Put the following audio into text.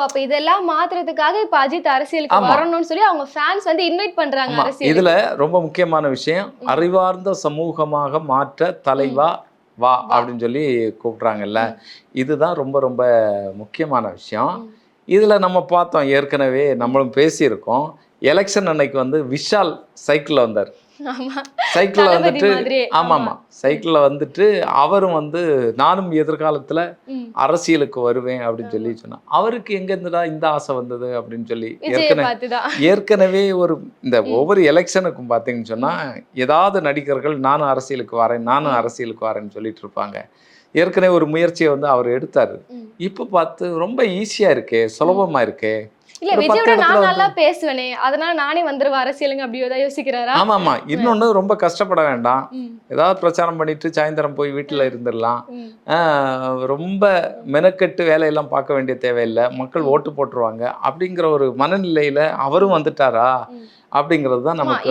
அப்ப இதெல்லாம் மாத்துறதுக்காக இப்ப அஜித் அரசியலுக்கு ஆமா. வரணும்னு சொல்லி அவங்க ஃபேன்ஸ் வந்து இன்வைட் பண்றாங்க ஆமா. அரசியலுக்கு. இதுல ரொம்ப முக்கியமான விஷயம், அறிவார்ந்த சமூகமாக மாற்ற தலைவா வா வா. அப்படின்னு சொல்லி கூப்பிடுறாங்கல்ல. ம். இதுதான் ரொம்ப ரொம்ப முக்கியமான விஷயம். ம். இதுல நம்ம பார்த்தோம் ஏற்கனவே நம்மளும் பேசியிருக்கோம். எலெக்ஷன் அன்னைக்கு வந்து விஷால் சைக்கிள்ல வந்தார். ஆமா. சைக்கிள்ல தளபதி வந்துட்டு மாதிரியே. ஆமாமா. சைக்கிள்ல வந்துட்டு அவரும் வந்து நானும் எதிர்காலத்துல ம். அரசியலுக்கு வருவேன் அப்படின்னு சொல்லி ஆமா. சொன்னார். அவருக்கு எங்கேருந்துடா இந்த ஆசை வந்தது அப்படின்னு சொல்லி விஜய பார்த்துதான். ஏற்கனவே ஒரு இந்த ம். ஒவ்வொரு எலெக்ஷனுக்கும் பார்த்தீங்கன்னு சொன்னா ஏதாவது நடிகர்கள் நானும் அரசியலுக்கு வரேன் நானும் அரசியலுக்கு வரேன்னு சொல்லிட்டு இருப்பாங்க. ஏற்கனவே ஒரு முயற்சியை வந்து அவர் எடுத்தாரு. ம். இப்போ பார்த்து ரொம்ப ஈஸியா இருக்கே, சுலபமா இருக்கே. இல்ல ஒரு 10 விஜயோட இடத்துல நான் வந்து நல்லா பேசுவேனே, அதனால நானே வந்துருவேன் அரசியலுங்க அப்படி ஏதாவது யோசிக்கிறாரா? ஆமாமா. இன்னொன்னு ரொம்ப கஷ்டப்பட வேண்டாம். ம். ஏதாவது பிரச்சாரம் பண்ணிட்டு சாயந்தரம் போய் வீட்டுல இருந்துடலாம். ம். ரொம்ப மெனக்கெட்டு வேலையெல்லாம் பார்க்க வேண்டிய தேவையில்ல. மக்கள் ஓட்டு போட்டுருவாங்க. அப்படிங்கிற ஒரு மனநிலையில அவரும் வந்துட்டாரா? ம். அப்படிங்கிறது தான் ஆமா. நமக்கு